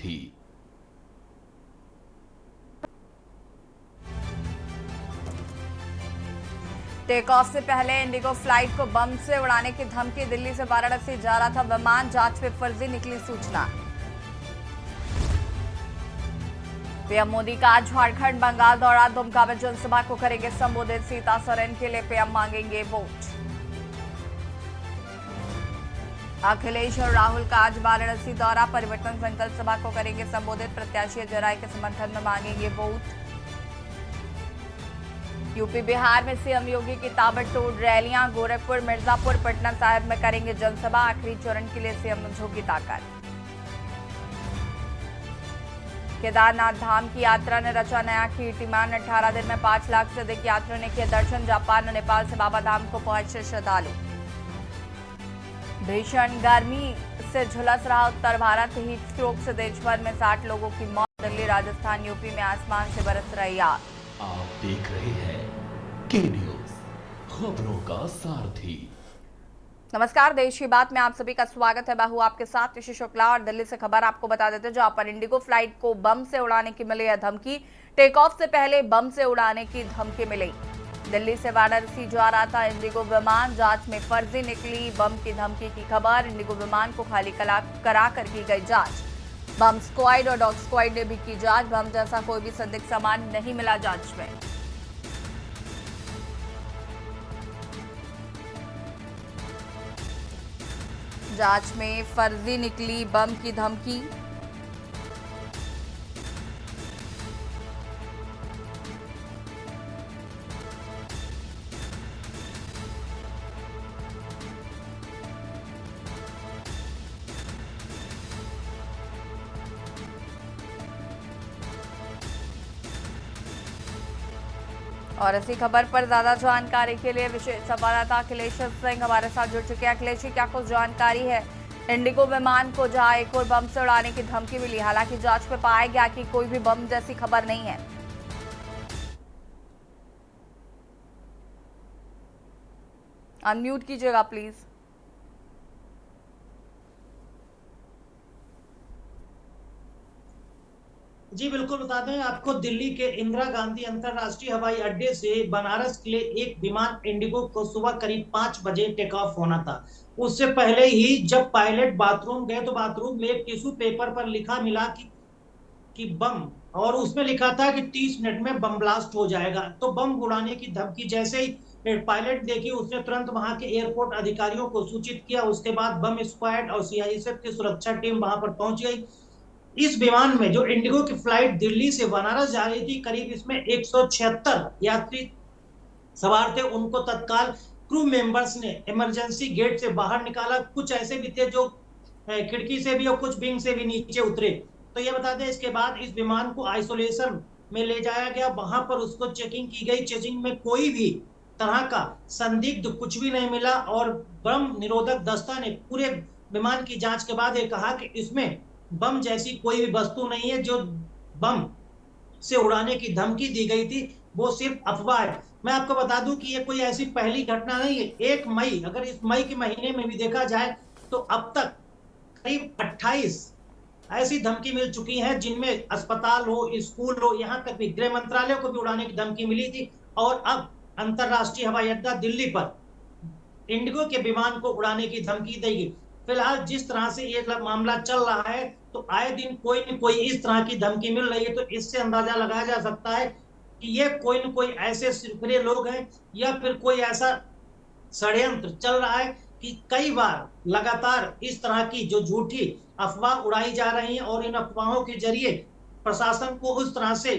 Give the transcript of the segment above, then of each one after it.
सारथी। Take off से पहले Indigo flight को बम से उड़ाने की धमकी। दिल्ली से वाराणसी जा रहा था विमान, जांच में फर्जी निकली सूचना। पीएम मोदी का आज झारखंड बंगाल दौरा, दुमका में जनसभा को करेंगे संबोधित। सीता सोरेन के लिए पीएम मांगेंगे वोट। अखिलेश और राहुल का आज वाराणसी दौरा, परिवर्तन संकल्प सभा को करेंगे संबोधित। प्रत्याशी अजय राय के समर्थन में मांगेंगे वोट। यूपी बिहार में सीएम योगी की ताबड़तोड़ रैलियां, गोरखपुर, मिर्जापुर, पटना साहिब में करेंगे जनसभा। आखिरी चरण के लिए सीएम झोंकी ताकत। केदारनाथ धाम की यात्रा ने रचा नया कीर्तिमान, 18 दिन में 5 लाख से अधिक यात्रियों ने किया दर्शन। जापान और नेपाल से बाबा धाम को पहुंचे श्रद्धालु। भीषण गर्मी से झुलस रहा उत्तर भारत, हीट स्ट्रोक से देश भर में 60 लोगों की मौत। दिल्ली, राजस्थान, यूपी में आसमान से बरस रही आग। आप देख रहे हैं के न्यूज, खबरों का सारथी। नमस्कार, देश की बात में आप सभी का स्वागत है। मैं हूं आपके साथ ऋषि शुक्ला और दिल्ली से खबर आपको बता देते हैं, जहां पर इंडिगो फ्लाइट को बम से उड़ाने की मिली है धमकी। टेक ऑफ से पहले बम से उड़ाने की धमकी मिली। दिल्ली से वाराणसी जा रहा था इंडिगो विमान, जांच में फर्जी निकली बम की धमकी की खबर। इंडिगो विमान को खाली करा कर की गई जांच। बम स्क्वाड और डॉग स्क्वाड ने भी की जांच। बम जैसा कोई भी संदिग्ध सामान नहीं मिला जांच में। जांच में फर्जी निकली बम की धमकी। और इसी खबर पर ज्यादा जानकारी के लिए विशेष संवाददाता अखिलेश सिंह हमारे साथ जुड़ चुके हैं। अखिलेश जी, क्या कुछ जानकारी है इंडिगो विमान को जहां एक और बम से उड़ाने की धमकी मिली, हालांकि जांच में पाया गया कि कोई भी बम जैसी खबर नहीं है। अनम्यूट कीजिएगा प्लीज। जी बिल्कुल, बता दें आपको, दिल्ली के इंदिरा गांधी अंतरराष्ट्रीय हवाई अड्डे से बनारस के लिए एक विमान इंडिगो को सुबह करीब 5 बजे टेक ऑफ होना था। उससे पहले ही जब पायलट बाथरूम गए तो बाथरूम में एक टिश्यू पेपर पर लिखा मिला कि बम, और उसमें लिखा था कि 30 मिनट में बम ब्लास्ट हो जाएगा। तो बम उड़ाने की धमकी जैसे ही पायलट देखी, उसने तुरंत वहां के एयरपोर्ट अधिकारियों को सूचित किया। उसके बाद बम स्क्वाड और सीआईएसएफ की सुरक्षा टीम वहां पर पहुंच गई। इस विमान में जो इंडिगो की फ्लाइट दिल्ली से बनारस जा रही थी, करीब इसमें 176 यात्री सवार थे। उनको तत्काल क्रू मेंबर्स ने इमरजेंसी गेट से बाहर निकाला। कुछ ऐसे भी थे जो खिड़की से भी और कुछ विंग से भी नीचे उतरे। तो ये बता दें, इसके बाद इस विमान को आइसोलेशन में ले जाया गया। वहां पर उसको चेकिंग की गई। चेकिंग में कोई भी तरह का संदिग्ध कुछ भी नहीं मिला और बम निरोधक दस्ता ने पूरे विमान की जांच के बाद ये कहा कि इसमें बम जैसी कोई भी वस्तु नहीं है। जो बम से उड़ाने की धमकी दी गई थी वो सिर्फ अफवाह है। मैं आपको बता दूं कि ये कोई ऐसी पहली घटना नहीं है। 1 मई, अगर इस मई के महीने में भी देखा जाए तो अब तक करीब 28 ऐसी धमकी मिल चुकी है, जिनमें अस्पताल हो, स्कूल हो, यहां तक भी गृह मंत्रालय को भी उड़ाने की धमकी मिली थी। और अब अंतरराष्ट्रीय हवाई अड्डा दिल्ली पर इंडिगो के विमान को उड़ाने की धमकी देगी। फिलहाल जिस तरह से ये मामला चल रहा है, तो आए दिन कोई न कोई इस तरह की धमकी मिल रही है। तो इससे अंदाजा लगाया जा सकता है कि ये कोई न कोई ऐसे सिरफिरे लोग हैं या फिर कोई ऐसा षड्यंत्र चल रहा है कि कई बार लगातार इस तरह की जो झूठी अफवाह उड़ाई जा रही है और इन अफवाहों के जरिए प्रशासन को उस तरह से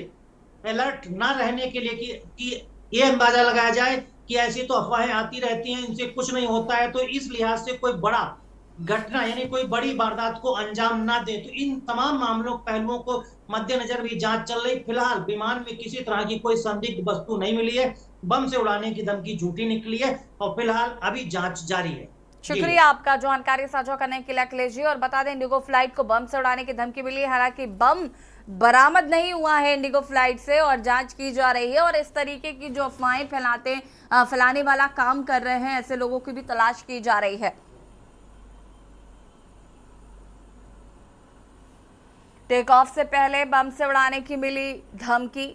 अलर्ट ना रहने के लिए कि ये अंदाजा लगाया जाए कि ऐसी तो अफवाहें आती रहती हैं, इनसे कुछ नहीं होता है। तो इस लिहाज से कोई बड़ा घटना यानी कोई बड़ी वारदात को अंजाम ना दे। तो इन तमाम मामलों पहलुओं को मद्देनजर भी जांच चल रही। फिलहाल विमान में किसी तरह की कोई संदिग्ध वस्तु नहीं मिली है। बम से उड़ाने की धमकी झूठी निकली है और फिलहाल अभी जांच जारी है। शुक्रिया आपका जानकारी साझा करने के लिए अखिलेश जी। और बता दें, इंडिगो फ्लाइट को बम से उड़ाने की धमकी मिली है, हालांकि बम बरामद नहीं हुआ है इंडिगो फ्लाइट से और जांच की जा रही है। और इस तरीके की जो अफवाहें फैलाने वाला काम कर रहे हैं, ऐसे लोगों की भी तलाश की जा रही है। टेक ऑफ से पहले बम से उड़ाने की मिली धमकी।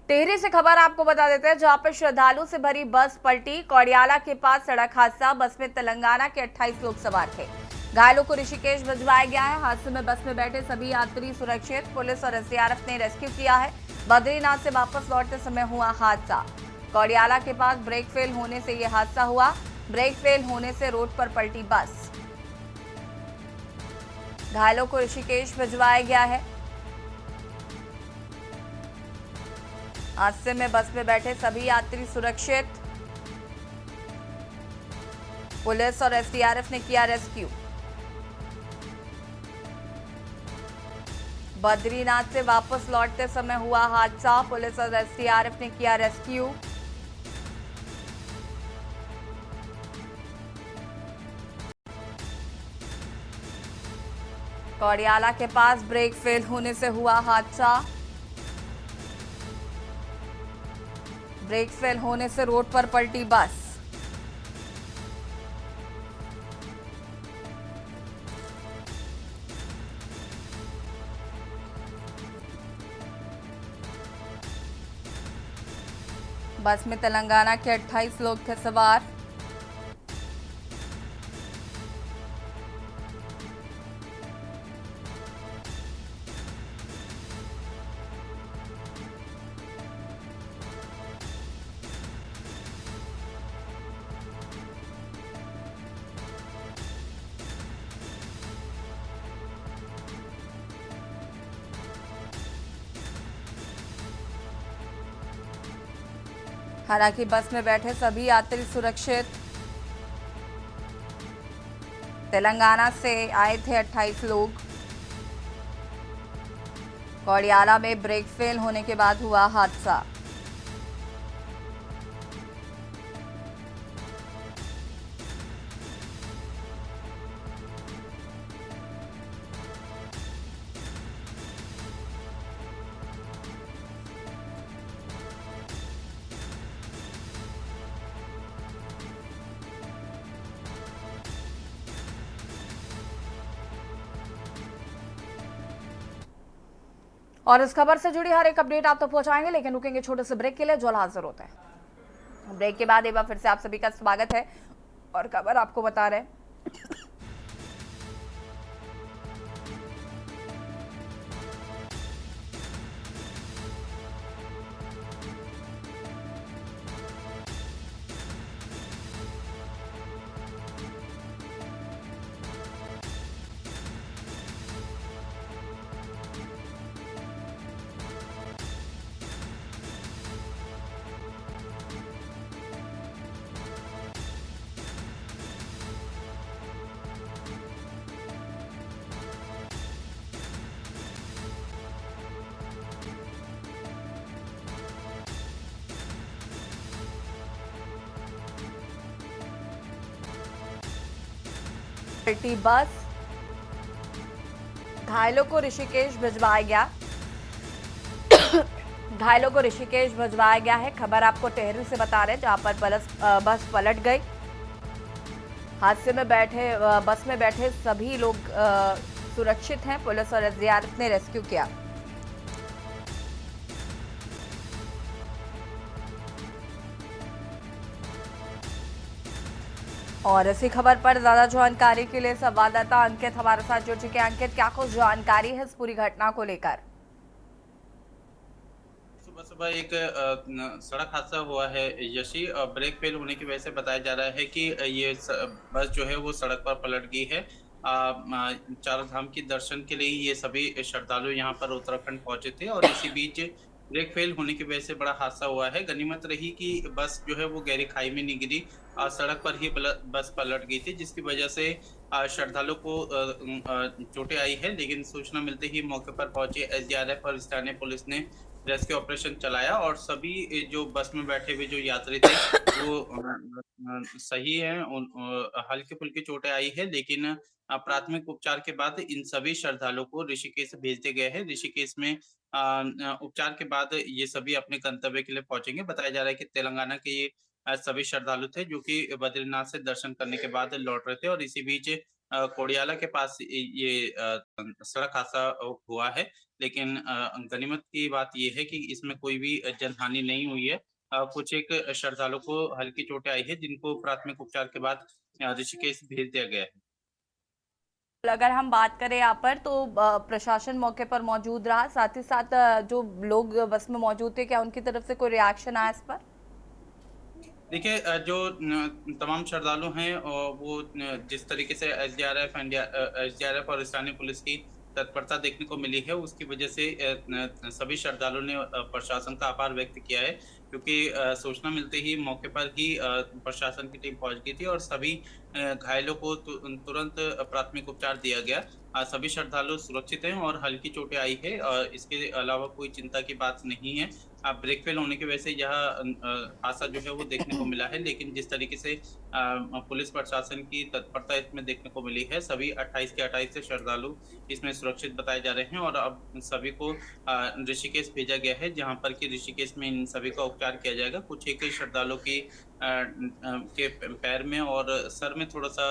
टिहरी से खबर आपको बता देते हैं, जहां पर श्रद्धालु से भरी बस पलटी। कौड़ियाला के पास सड़क हादसा, बस में तेलंगाना के 28 लोग सवार थे। घायलों को ऋषिकेश भिजवाया गया है। हादसे में बस में बैठे सभी यात्री सुरक्षित। पुलिस और एसडीआरएफ ने रेस्क्यू किया है। बद्रीनाथ से वापस लौटते समय हुआ हादसा। कौड़ियाला के पास ब्रेक फेल होने से यह हादसा हुआ। ब्रेक फेल होने से रोड पर पलटी बस। घायलों को ऋषिकेश भिजवाया गया है। हादसे में बस में बैठे सभी यात्री सुरक्षित। पुलिस और एसडीआरएफ ने किया रेस्क्यू। बद्रीनाथ से वापस लौटते समय हुआ हादसा। पुलिस और एसडीआरएफ ने किया रेस्क्यू। कौड़ियाला के पास ब्रेक फेल होने से हुआ हादसा। ब्रेक फेल होने से रोड पर पलटी बस। बस में तेलंगाना के 28 लोग थे सवार। हालांकि बस में बैठे सभी यात्री सुरक्षित। तेलंगाना से आए थे 28 लोग। कौड़ियाला में ब्रेक फेल होने के बाद हुआ हादसा। और इस खबर से जुड़ी हर एक अपडेट आप तक पहुंचाएंगे, लेकिन रुकेंगे छोटे से ब्रेक के लिए, जो हाजिर होते हैं। ब्रेक के बाद एक बार फिर से आप सभी का स्वागत है और खबर आपको बता रहे हैं। पलटी बस। घायलों को ऋषिकेश भिजवाया गया। घायलों को ऋषिकेश भिजवाया गया है। खबर आपको टिहरी से बता रहे हैं, जहां पर बस पलट गई। हादसे में बस में बैठे सभी लोग सुरक्षित हैं। पुलिस और एसडीआरएफ ने रेस्क्यू किया। और इसी खबर पर ज्यादा जानकारी के लिए संवाददाता अंकित हमारे साथ जुड़ चुके हैं। अंकित, क्या कुछ जानकारी है इस पूरी घटना को लेकर? सुबह सुबह एक सड़क हादसा हुआ है यशी। ब्रेक फेल होने की वजह से बताया जा रहा है कि ये बस जो है वो सड़क पर पलट गई है। चारों धाम के दर्शन के लिए ये सभी श्रद्धालु यहाँ पर उत्तराखंड पहुंचे थे और इसी बीच ब्रेक फेल होने की वजह से बड़ा हादसा हुआ है। गनीमत रही कि बस जो है वो गहरी खाई में नहीं गिरी, सड़क पर ही बस पलट गई थी, जिसकी वजह से श्रद्धालु को चोटें आई है। लेकिन सूचना मिलते ही मौके पर पहुंचे एसडीआरएफ और स्थानीय पुलिस ने रेस्क्यू ऑपरेशन चलाया और सभी जो बस में बैठे हुए जो यात्री थे वो सही हैं। हल्की फुल्की चोटें आई है, लेकिन प्राथमिक उपचार के बाद इन सभी श्रद्धालुओं को ऋषिकेश भेज दिया गया है। ऋषिकेश में उपचार के बाद ये सभी अपने गंतव्य के लिए पहुंचेंगे। बताया जा रहा है कि तेलंगाना के ये सभी श्रद्धालु थे जो कि बद्रीनाथ से दर्शन करने के बाद लौट रहे थे और इसी बीच कोडियाला के पास ये सड़क हादसा हुआ है। लेकिन गनीमत की बात ये है कि इसमें कोई भी जनहानि नहीं हुई है। कुछ एक श्रद्धालु को हल्की चोटें आई है जिनको प्राथमिक उपचार के बाद ऋषिकेश भेज दिया गया है। अगर हम बात करें यहाँ पर तो प्रशासन मौके पर मौजूद रहा, साथ ही साथ जो लोग बस में मौजूद थे, क्या उनकी तरफ से कोई रिएक्शन आया इस पर? देखिए जो तमाम श्रद्धालु हैं वो जिस तरीके से एसडीआरएफ और स्थानीय पुलिस की तत्परता देखने को मिली है उसकी वजह से सभी श्रद्धालुओं ने प्रशासन का आभार व्यक्त किया है, क्योंकि सूचना मिलते ही मौके पर ही प्रशासन की टीम पहुंच गई थी और सभी घायलों को तुरंत प्राथमिक उपचार दिया गया। सभी श्रद्धालु सुरक्षित हैं और हल्की चोटें आई है। इसके अलावा कोई चिंता की बात नहीं है। ब्रेक फेल होने की वजह से यह हादसा जो है वो देखने को मिला है, लेकिन जिस तरीके से पुलिस प्रशासन की तत्परता इसमें देखने को मिली है, सभी 28 के 28 श्रद्धालु इसमें सुरक्षित बताए जा रहे हैं और अब सभी को ऋषिकेश भेजा गया है, जहां पर कि ऋषिकेश में इन सभी का उपचार किया जाएगा। कुछ एक श्रद्धालु की के पैर में और सर में थोड़ा सा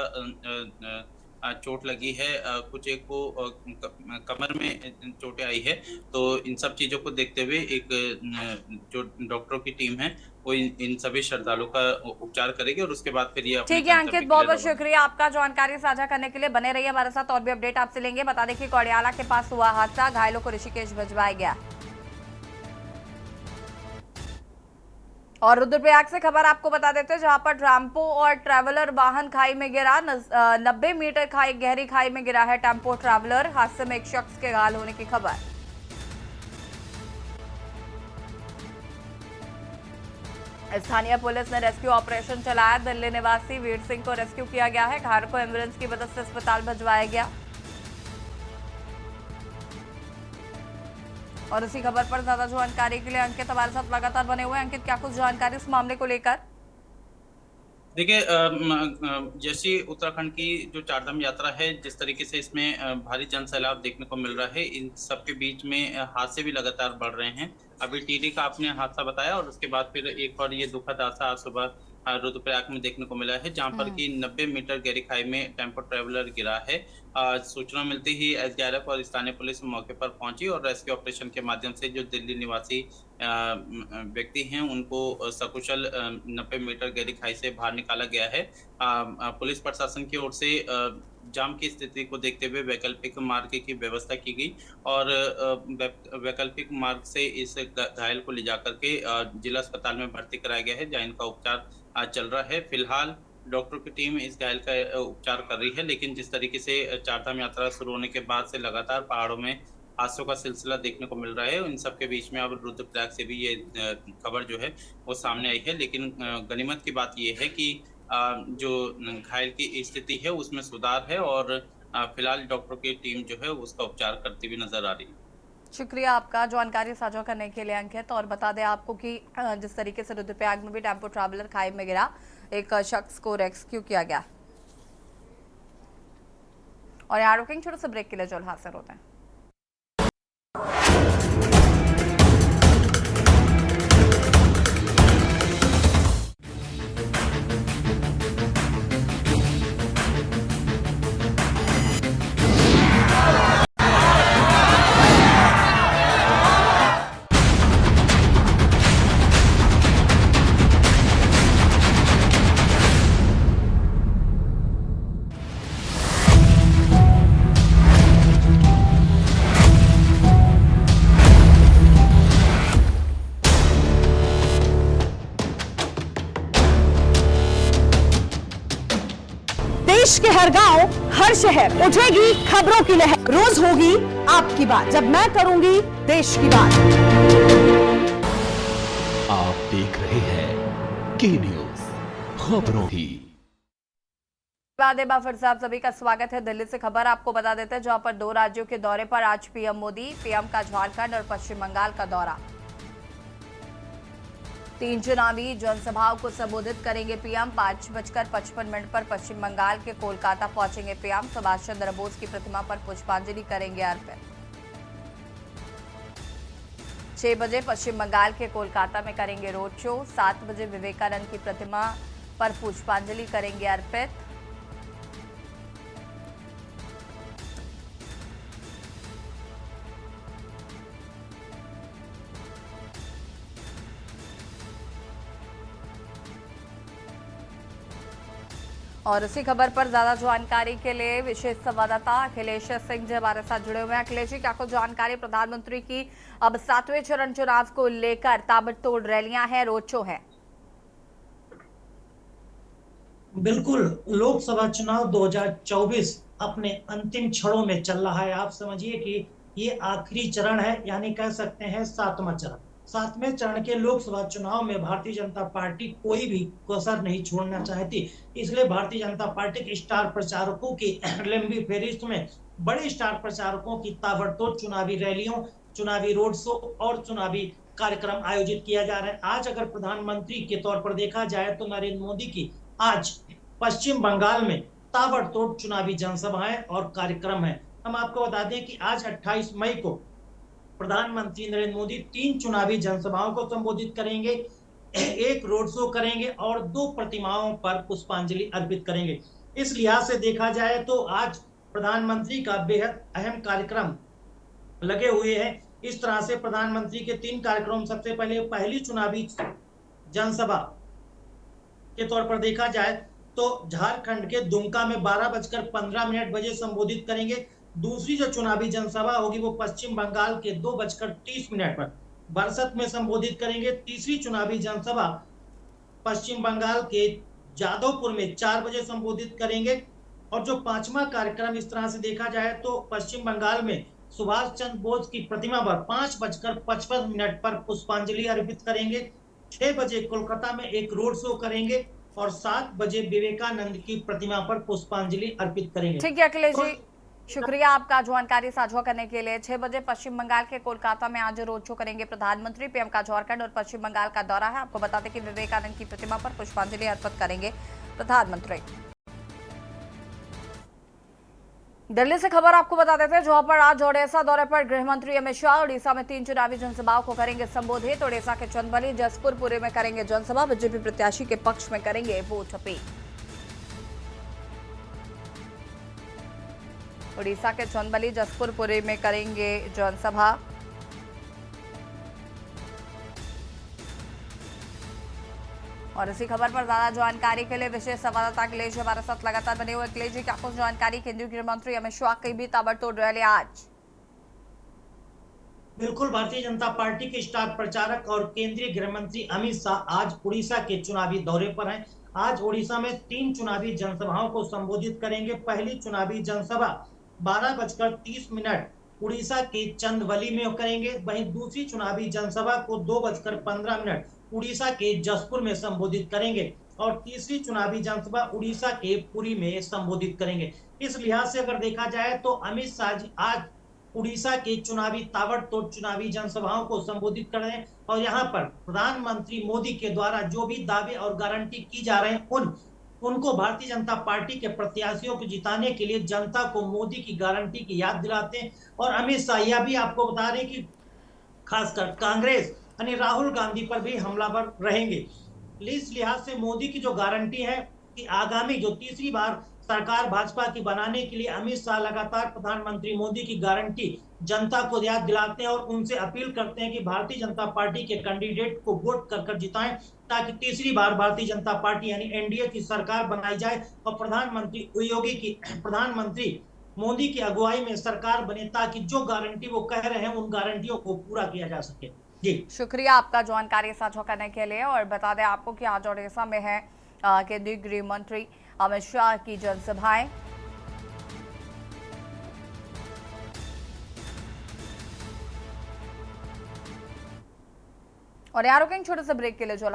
चोट लगी है, कुछ एक को कमर में चोटें आई है। तो इन सब चीजों को देखते हुए एक जो डॉक्टरों की टीम है वो इन सभी श्रद्धालुओं का उपचार करेगी और उसके बाद फिर ये ठीक है अंकित, बहुत बहुत शुक्रिया आपका जानकारी साझा करने के लिए। बने रहिए हमारे साथ, और भी अपडेट आपसे लेंगे। बता दें कि कोडियाला के पास हुआ हादसा, घायलों को ऋषिकेश भिजवाया गया। और रुद्रप्रयाग से खबर आपको बता देते हैं, जहां पर टेम्पो और ट्रैवलर वाहन खाई में गिरा। 90 मीटर गहरी खाई में गिरा है टेम्पो ट्रैवलर। हादसे में एक शख्स के घायल होने की खबर। स्थानीय पुलिस ने रेस्क्यू ऑपरेशन चलाया। दिल्ली निवासी वीर सिंह को रेस्क्यू किया गया है। घायल को एम्बुलेंस की मदद से अस्पताल भिजवाया गया। और इसी खबर पर ज्यादा जानकारी के लिए अंकित हमारे साथ लगातार बने हुए हैं। अंकित, क्या कुछ जानकारी इस मामले को लेकर? देखिए जैसी उत्तराखंड की जो चारधाम यात्रा है, जिस तरीके से इसमें भारी जन सैलाब देखने को मिल रहा है, इन सबके बीच में हादसे भी लगातार बढ़ रहे हैं। अभी टीडी का आपने हादसा बताया और उसके बाद फिर एक और ये दुखद हादसा आज सुबह रुद्रप्रयाग में देखने को मिला है, जहां पर कि 90 मीटर गहरी खाई में टेम्पो ट्रैवलर गिरा है। सूचना मिलते ही एसडीआरएफ और स्थानीय पुलिस मौके पर पहुंची और रेस्क्यू ऑपरेशन के माध्यम से जो दिल्ली निवासी व्यक्ति हैं उनको सकुशल 90 मीटर गहरी खाई से बाहर निकाला गया है। पुलिस प्रशासन की ओर से जाम की स्थिति को देखते हुए वैकल्पिक मार्ग की व्यवस्था की गई और वैकल्पिक मार्ग से इस घायल को ले जाकर के जिला अस्पताल में भर्ती कराया गया है, जहां इनका उपचार चल रहा है। फिलहाल डॉक्टरों की टीम इस घायल का उपचार कर रही है, लेकिन जिस तरीके से चारधाम यात्रा शुरू होने के बाद से लगातार पहाड़ों में हादसों का सिलसिला देखने को मिल रहा है, इन सब के बीच में अब रुद्रप्रयाग से भी ये खबर जो है वो सामने आई है। लेकिन गनीमत की बात ये है कि जो घायल की स्थिति है उसमें सुधार है और फिलहाल डॉक्टरों की टीम जो है उसका उपचार करती हुई नजर आ रही है। शुक्रिया आपका जानकारी साझा करने के लिए अंकित। और बता दें आपको कि जिस तरीके से रुद्रप्रयाग में भी टेम्पो ट्रैवलर खाई में गिरा, एक शख्स को रेस्क्यू किया गया। और यहाँ रुकेंगे छोटे से ब्रेक के लिए, जो हासिल होते हैं। देश के हर गांव, हर शहर उठेगी खबरों की लहर। रोज होगी आपकी बात, जब मैं करूंगी देश की बात। आप देख रहे हैं के न्यूज, खबरों की। फिर से आप सभी का स्वागत है। दिल्ली से खबर आपको बता देते हैं, जहां पर 2 राज्यों के दौरे पर आज पीएम मोदी। पीएम का झारखंड और पश्चिम बंगाल का दौरा। 3 चुनावी जनसभाओं को संबोधित करेंगे पीएम। 5:55 पर पश्चिम बंगाल के कोलकाता पहुंचेंगे पीएम। सुभाष चंद्र बोस की प्रतिमा पर पुष्पांजलि करेंगे अर्पित। 6 बजे पश्चिम बंगाल के कोलकाता में करेंगे रोड शो। 7 बजे विवेकानंद की प्रतिमा पर पुष्पांजलि करेंगे अर्पित। और इसी खबर पर ज्यादा जानकारी के लिए विशेष संवाददाता अखिलेश सिंह जी हमारे साथ जुड़े हुए हैं। अखिलेश जी, क्या कुछ जानकारी प्रधानमंत्री की अब 7वें चरण चुनाव को लेकर ताबड़तोड़ रैलियां हैं, रोड शो है? बिल्कुल, लोकसभा चुनाव 2024 अपने अंतिम क्षणों में चल रहा है। आप समझिए कि ये आखिरी चरण है, यानी कह सकते हैं 7वां चरण। 7वें चरण के लोकसभा चुनाव में भारतीय जनता पार्टी कोई भी कसर नहीं छोड़ना चाहती। इसलिए भारतीय जनता पार्टी के स्टार प्रचारकों की लंबी फेरिस्त में बड़े स्टार प्रचारकों की ताबड़तोड़ चुनावी रैलियों, चुनावी रोड शो और चुनावी कार्यक्रम आयोजित किया जा रहा है। आज अगर प्रधानमंत्री के तौर पर देखा जाए तो नरेंद्र मोदी की आज पश्चिम बंगाल में ताबड़तोड़ चुनावी जनसभाएं और कार्यक्रम है। हम आपको बता दें कि आज 28 मई को प्रधानमंत्री नरेंद्र मोदी 3 चुनावी जनसभाओं को संबोधित करेंगे, एक रोड शो करेंगे और 2 प्रतिमाओं पर पुष्पांजलि अर्पित करेंगे। इस लिहाज से देखा जाए तो आज प्रधानमंत्री का बेहद अहम कार्यक्रम लगे हुए हैं। इस तरह से प्रधानमंत्री के 3 कार्यक्रम, सबसे पहले पहली चुनावी जनसभा के तौर पर देखा जाए तो झारखंड के दुमका में 12:15 बजे संबोधित करेंगे। दूसरी जो चुनावी जनसभा होगी वो पश्चिम बंगाल के 2:30 पर बरसत में संबोधित करेंगे। तीसरी चुनावी जनसभा पश्चिम बंगाल के जादवपुर में 4 बजे संबोधित करेंगे। और जो 5वां कार्यक्रम इस तरह से देखा जाए तो पश्चिम बंगाल में सुभाष चंद्र बोस की प्रतिमा पर 5:55 पर पुष्पांजलि अर्पित करेंगे। 6 बजे कोलकाता में एक रोड शो करेंगे और 7 बजे विवेकानंद की प्रतिमा पर पुष्पांजलि अर्पित करेंगे। ठीक है अखिलेश जी, शुक्रिया आपका जानकारी साझा करने के लिए। 6 बजे पश्चिम बंगाल के कोलकाता में आज रोड शो करेंगे प्रधानमंत्री। पीएम का झारखंड और पश्चिम बंगाल का दौरा है। आपको बता दें कि विवेकानंद की प्रतिमा पर पुष्पांजलि अर्पित करेंगे प्रधानमंत्री। दिल्ली से खबर आपको बता देते हैं, जहां पर आज ओडिशा दौरे पर गृह मंत्री अमित शाह ओडिशा में 3 चुनावी जनसभाओं को करेंगे संबोधित। ओडिशा के चंदबली, जसपुर पुरी में करेंगे जनसभा। बीजेपी प्रत्याशी के पक्ष में करेंगे वोट अपील। ओडिशा के चंदबली, जसपुर पुरी में करेंगे जनसभा। और इसी खबर पर ज्यादा जानकारी के लिए विशेष संवाददाता अखिलेश हमारे साथ लगातार बने हुए। अखिलेश जी, क्या कुछ जानकारी केंद्रीय गृह मंत्री अमित शाह की भी ताबड़तोड़ रैली आज? बिल्कुल, भारतीय जनता पार्टी के स्टार प्रचारक और केंद्रीय गृह मंत्री अमित शाह आज उड़ीसा के चुनावी दौरे पर हैं। आज उड़ीसा में 3 चुनावी जनसभाओं को संबोधित करेंगे। पहली चुनावी जनसभा 12:30 उड़ीसा के चंदवली में करेंगे। वहीं दूसरी चुनावी जनसभा को 2:15 उड़ीसा के जसपुर में संबोधित करेंगे और तीसरी चुनावी जनसभा उड़ीसा के पुरी में संबोधित करेंगे। इस लिहाज से अगर देखा जाए तो अमित शाह जी आज उड़ीसा के चुनावी ताबड़तोड़ चुनावी जनसभाओं को संबोधित कर रहे हैं और यहाँ पर प्रधानमंत्री मोदी के द्वारा जो भी दावे और गारंटी की जा रहे हैं उनको भारतीय जनता पार्टी के प्रत्याशियों को जिताने के लिए जनता को मोदी की गारंटी की याद दिलाते हैं। और अमित शाह यह भी आपको बता रहे हैं कि खासकर कांग्रेस यानी राहुल गांधी पर भी हमलावर रहेंगे। इस लिहाज से मोदी की जो गारंटी है कि आगामी जो तीसरी बार सरकार भाजपा की बनाने के लिए अमित शाह लगातार प्रधानमंत्री मोदी की गारंटी जनता को याद दिलाते हैं और उनसे अपील करते हैं कि भारतीय जनता पार्टी के कैंडिडेट को वोट कर जिताएं ताकि तीसरी बार भारतीय जनता पार्टी यानी एनडीए की सरकार बनाई जाए और प्रधानमंत्री मोदी की अगुवाई में सरकार बने ताकि जो गारंटी वो कह रहे हैं उन गारंटियों को पूरा किया जा सके। जी शुक्रिया आपका जानकारी साझा करने के लिए। और बता दें आपको कि आज ओडिशा में है केंद्रीय गृह मंत्री अमित शाह की जनसभाएं। और यहाँ रुकेंगे छोटे से ब्रेक के लिए, जो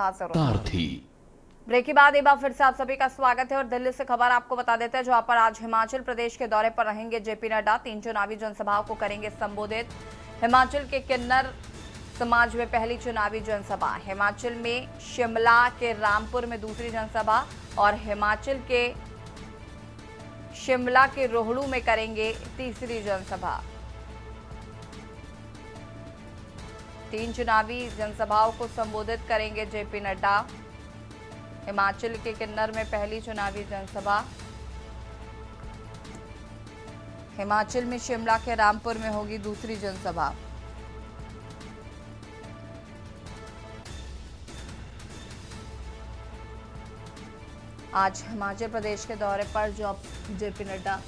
ब्रेक के बाद एक बार फिर से आप सभी का स्वागत है। और दिल्ली से खबर आपको बता देते हैं, जहां पर आज हिमाचल प्रदेश के दौरे पर रहेंगे जेपी नड्डा। 3 चुनावी जनसभाओं को करेंगे संबोधित। हिमाचल के किन्नर समाज में पहली चुनावी जनसभा, हिमाचल में शिमला के रामपुर में दूसरी जनसभा और हिमाचल के शिमला के रोहड़ू में करेंगे तीसरी जनसभा। 3 चुनावी जनसभाओं को संबोधित करेंगे जेपी नड्डा। हिमाचल के किन्नर में पहली चुनावी जनसभा। हिमाचल में शिमला के रामपुर में होगी दूसरी जनसभा। आज हिमाचल प्रदेश के दौरे पर जेपी नड्डा।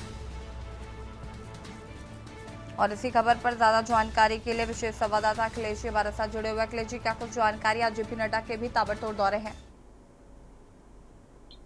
और इसी खबर पर ज्यादा जानकारी के लिए विशेष संवाददाता अखिलेश जी हमारे साथ जुड़े हुए। अखिलेश जी, क्या कुछ जानकारी? आज जेपी नड्डा के भी ताबड़तोड़ दौरे हैं।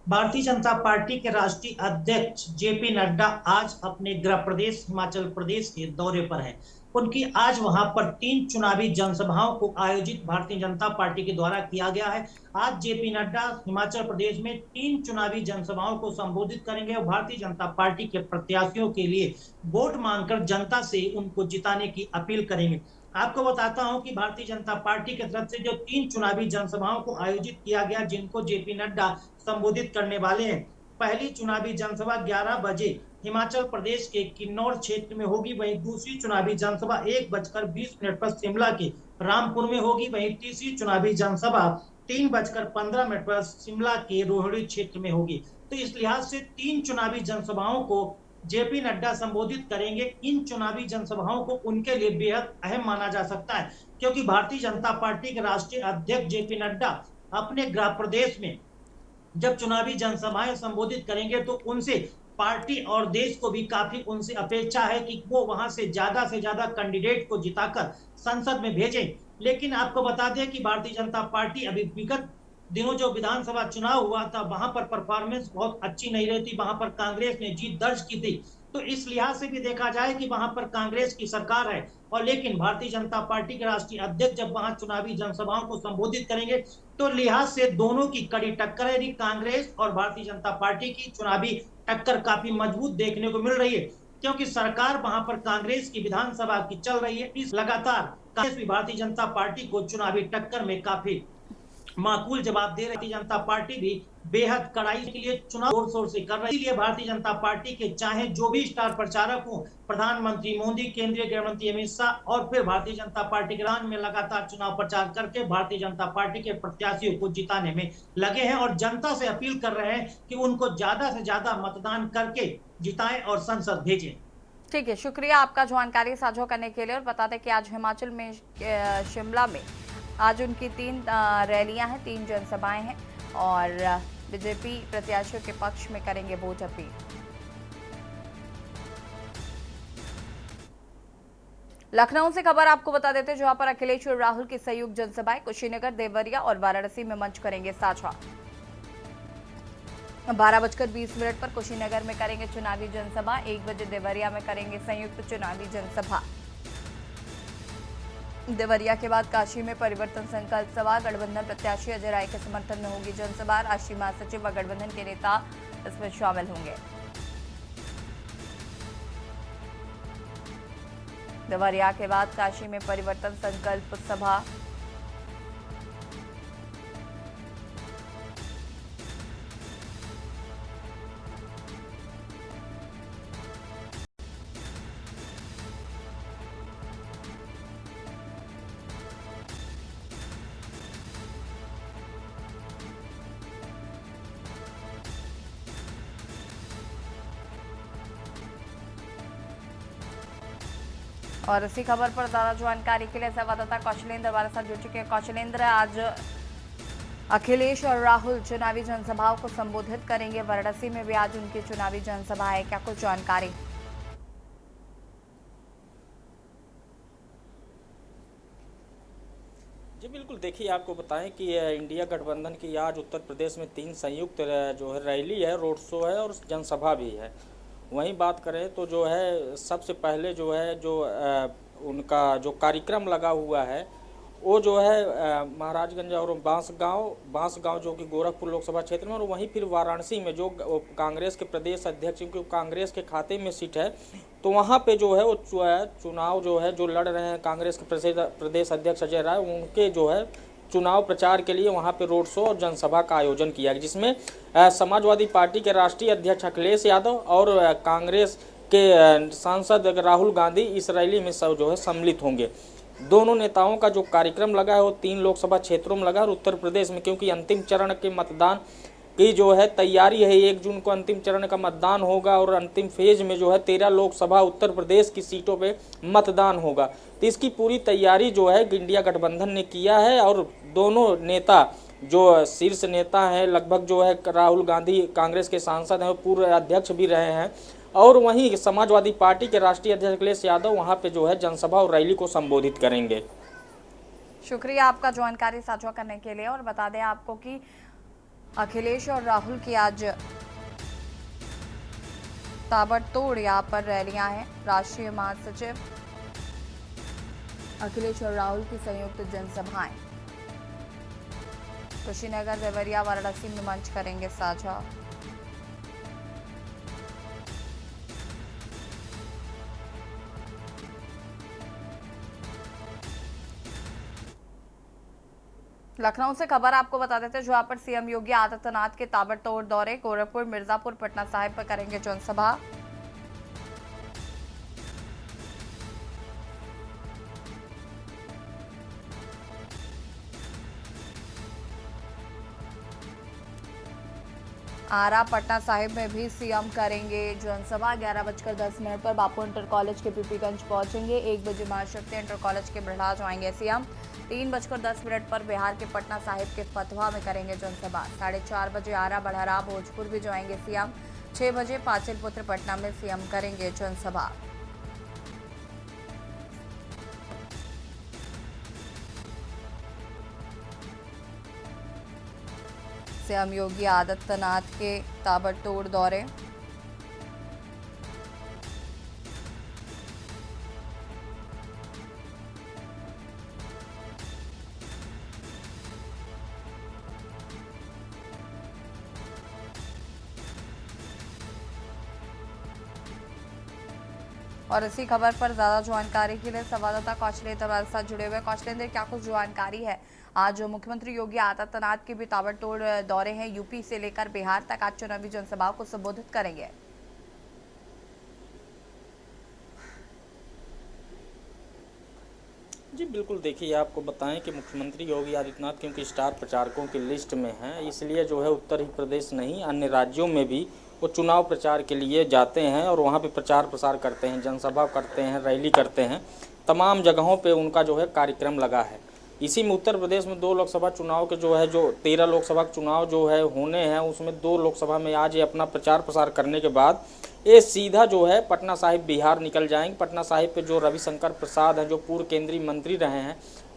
भारतीय जनता पार्टी के राष्ट्रीय अध्यक्ष जेपी नड्डा आज अपने गृह प्रदेश हिमाचल प्रदेश के दौरे पर हैं। उनकी आज वहां पर 3 चुनावी जनसभाओं को आयोजित भारतीय जनता पार्टी के द्वारा किया गया है। आज जेपी नड्डा हिमाचल प्रदेश में 3 चुनावी जनसभाओं को संबोधित करेंगे और भारतीय जनता पार्टी के प्रत्याशियों के लिए वोट मांगकर जनता से उनको जिताने की अपील करेंगे। आपको बताता हूं कि भारतीय जनता पार्टी की तरफ से जो 3 चुनावी जनसभाओं को आयोजित किया गया, जिनको जेपी नड्डा संबोधित करने वाले हैं। पहली चुनावी जनसभा 11 बजे हिमाचल प्रदेश के किन्नौर क्षेत्र में होगी। वहीं दूसरी चुनावी जनसभा 1:20 पर शिमला के रामपुर में होगी। वहीं तीसरी चुनावी जनसभा 3:15 पर शिमला के रोहिणी क्षेत्र में होगी। तो इस लिहाज से 3 चुनावी जनसभाओं को जेपी नड्डा संबोधित करेंगे। इन चुनावी जनसभाओं को उनके लिए बेहद अहम माना जा सकता है, क्योंकि भारतीय जनता पार्टी के राष्ट्रीय अध्यक्ष जेपी नड्डा अपने गृह प्रदेश में जब चुनावी जनसभाएं संबोधित करेंगे तो उनसे पार्टी और देश को भी काफी उनसे अपेक्षा है कि वो वहां से ज्यादा कैंडिडेट को जिताकर संसद में भेजें। लेकिन आपको बता दें कि भारतीय जनता पार्टी अभी विगत दिनों जो विधानसभा चुनाव हुआ था वहां पर परफॉर्मेंस बहुत अच्छी नहीं रही थी। वहां पर कांग्रेस ने जीत दर्ज की थी। तो इस लिहाज से भी देखा जाए कि वहां पर कांग्रेस की सरकार है, और लेकिन भारतीय जनता पार्टी के राष्ट्रीय अध्यक्ष जब वहां चुनावी जनसभाओं को संबोधित करेंगे तो लिहाज से दोनों की कड़ी टक्कर है। कांग्रेस और भारतीय जनता पार्टी की चुनावी टक्कर काफी मजबूत देखने को मिल रही है, क्योंकि सरकार वहां पर कांग्रेस की विधानसभा की चल रही है। इस लगातार कांग्रेस भी भारतीय जनता पार्टी को चुनावी टक्कर में काफी माकूल जवाब दे रही। जनता पार्टी भी बेहद कड़ाई के लिए चुनाव जोर शोर से कर रही है। भारतीय जनता पार्टी के चाहे जो भी स्टार प्रचारक हो, प्रधानमंत्री मोदी, केंद्रीय गृह मंत्री अमित शाह और फिर भारतीय जनता पार्टी के रान में लगातार चुनाव प्रचार करके भारतीय जनता पार्टी के प्रत्याशियों को जिताने में लगे हैं और जनता से अपील कर रहे हैं कि उनको ज्यादा से ज्यादा मतदान करके जिताएं और संसद भेजें। ठीक है, शुक्रिया आपका जानकारी साझा करने के लिए। और बता दें कि आज हिमाचल में शिमला में आज उनकी 3 रैलियां हैं, 3 जनसभाएं हैं और बीजेपी प्रत्याशियों के पक्ष में करेंगे वोट अपील। लखनऊ से खबर आपको बता देते हैं, जहां पर अखिलेश और राहुल की संयुक्त जनसभाएं कुशीनगर, देवरिया और वाराणसी में मंच करेंगे साझा। 12:20 पर कुशीनगर में करेंगे चुनावी जनसभा, 1 बजे देवरिया में करेंगे संयुक्त चुनावी जनसभा। देवरिया के बाद काशी में परिवर्तन संकल्प सभा, गठबंधन प्रत्याशी अजय राय के समर्थन में होगी जनसभा। राष्ट्रीय महासचिव व गठबंधन के नेता इसमें शामिल होंगे। देवरिया के बाद काशी में परिवर्तन संकल्प सभा, और इसी खबर पर ज्यादा जानकारी के लिए संवाददाता कौशलेंद्र हमारे साथ जुड़ चुके हैं। कौशलेंद्र, आज अखिलेश और राहुल चुनावी जनसभाओं को संबोधित करेंगे। वाराणसी में भी आज उनकी चुनावी जनसभा है, क्या कुछ जानकारी? जी बिल्कुल, देखिए आपको बताएं कि इंडिया गठबंधन की आज उत्तर प्रदेश में 3 संयुक्त जो है रैली है, रोड शो है और जनसभा भी है। वहीं बात करें तो जो है सबसे पहले जो है उनका जो कार्यक्रम लगा हुआ है वो जो है महाराजगंज और बांसगांव जो कि गोरखपुर लोकसभा क्षेत्र में, और वहीं फिर वाराणसी में जो कांग्रेस के प्रदेश अध्यक्ष, क्योंकि कांग्रेस के खाते में सीट है तो वहाँ पे जो है वो चुनाव जो है जो लड़ रहे हैं कांग्रेस के प्रदेश अध्यक्ष अजय राय, उनके जो है चुनाव प्रचार के लिए वहाँ पे रोड शो और जनसभा का आयोजन किया गया, जिसमें समाजवादी पार्टी के राष्ट्रीय अध्यक्ष अखिलेश यादव और कांग्रेस के सांसद राहुल गांधी इस रैली में सब जो है सम्मिलित होंगे। दोनों नेताओं का जो कार्यक्रम लगा है वो 3 लोकसभा क्षेत्रों में लगा और उत्तर प्रदेश में, क्योंकि अंतिम चरण के मतदान की जो है तैयारी है, 1 जून को अंतिम चरण का मतदान होगा और अंतिम फेज में जो है 13 लोकसभा उत्तर प्रदेश की सीटों पे मतदान होगा। तो इसकी पूरी तैयारी जो है इंडिया गठबंधन ने किया है और दोनों नेता जो शीर्ष नेता हैं, लगभग जो है राहुल गांधी कांग्रेस के सांसद हैं, पूर्व अध्यक्ष भी रहे हैं, और वहीं समाजवादी पार्टी के राष्ट्रीय अध्यक्ष अखिलेश यादव वहां पे जो है जनसभा और रैली को संबोधित करेंगे। शुक्रिया आपका जानकारी साझा करने के लिए। और बता दें आपको कि अखिलेश और राहुल की आज ताबड़तोड़ यहाँ पर रैलियां हैं। राष्ट्रीय महासचिव अखिलेश और राहुल की संयुक्त जनसभाएं कुशीनगर, देवरिया, वाराणसी में मंच करेंगे साझा। लखनऊ से खबर आपको बता देते हैं, जहां पर सीएम योगी आदित्यनाथ के ताबड़तोड़ दौरे गोरखपुर, मिर्जापुर, पटना साहिब पर करेंगे जनसभा। आरा, पटना साहिब में भी सीएम करेंगे जनसभा। 11:10 पर बापू इंटर कॉलेज के पीपीगंज पहुंचेंगे। 1 बजे महाशक्ति इंटर कॉलेज के बरहाज आएंगे सीएम। 3:10 पर बिहार के पटना साहिब के फतवा में करेंगे जनसभा। 4:30 बजे आरा, बड़हरा, भोजपुर भी जाएंगे सीएम। 6 बजे पाचिलपुत्र, पटना में सीएम करेंगे जनसभा। सीएम योगी आदित्यनाथ के ताबड़तोड़ दौरे। और इसी खबर पर ज्यादा जानकारी के लिए संवाददाता कौशलेंद्र हमारे साथ जुड़े हुए। कौशलेंद्र, क्या कुछ जानकारी है? आज मुख्यमंत्री योगी आदित्यनाथ के भी ताबड़तोड़ दौरे हैं, यूपी से लेकर बिहार तक आज चुनावी जनसभाओं को संबोधित करेंगे। जी बिल्कुल, देखिए आपको बताएं कि मुख्यमंत्री योगी आदित्यनाथ क्योंकि स्टार प्रचारकों की लिस्ट में हैं, इसलिए जो है उत्तर ही प्रदेश नहीं अन्य राज्यों में भी वो चुनाव प्रचार के लिए जाते हैं और वहाँ पे प्रचार प्रसार करते हैं, जनसभा करते हैं, रैली करते हैं। तमाम जगहों पे उनका जो है कार्यक्रम लगा है। इसी में उत्तर प्रदेश में 2 लोकसभा चुनाव के जो है 13 लोकसभा चुनाव जो है होने हैं, उसमें 2 लोकसभा में आज ये अपना प्रचार प्रसार करने के बाद ये सीधा जो है पटना साहिब बिहार निकल जाएंगे। पटना साहिब पे जो रविशंकर प्रसाद हैं, जो पूर्व केंद्रीय मंत्री रहे हैं,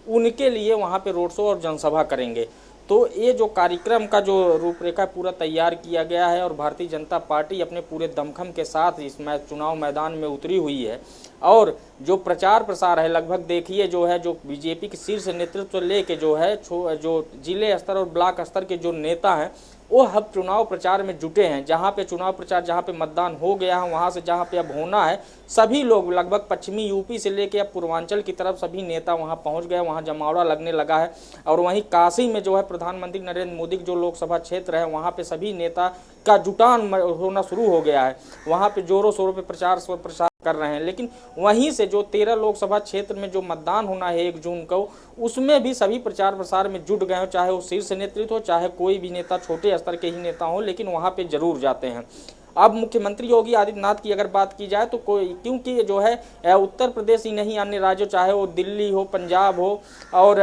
उनके लिए वहाँ पे रोड शो और जनसभा करेंगे। तो ये जो कार्यक्रम का जो रूपरेखा पूरा तैयार किया गया है और भारतीय जनता पार्टी अपने पूरे दमखम के साथ इस चुनाव मैदान में उतरी हुई है और जो प्रचार प्रसार है लगभग देखिए जो है जो बीजेपी के शीर्ष नेतृत्व लेके जो है जो जिले स्तर और ब्लॉक स्तर के जो नेता हैं वो अब चुनाव प्रचार में जुटे हैं। जहां पे चुनाव प्रचार जहां पे मतदान हो गया है वहां से जहां पे अब होना है, सभी लोग लगभग पश्चिमी यूपी से लेके अब पूर्वांचल की तरफ सभी नेता वहां पहुंच गए, वहां जमावड़ा लगने लगा है। और वहीं काशी में जो है प्रधानमंत्री नरेंद्र मोदी जो लोकसभा क्षेत्र है वहां पे सभी नेता का जुटान होना शुरू हो गया है, वहां पे जोरों शोरों पे प्रचार कर रहे हैं। लेकिन वहीं से जो 13 लोकसभा क्षेत्र में जो मतदान होना है 1 जून को, उसमें भी सभी प्रचार प्रसार में जुट गए हो, चाहे वो शीर्ष नेतृत्व हो, चाहे कोई भी नेता छोटे स्तर के ही नेता हो, लेकिन वहां पे जरूर जाते हैं। अब मुख्यमंत्री योगी आदित्यनाथ की अगर बात की जाए तो कोई क्योंकि जो है उत्तर प्रदेश ही नहीं अन्य राज्यों, चाहे वो दिल्ली हो, पंजाब हो और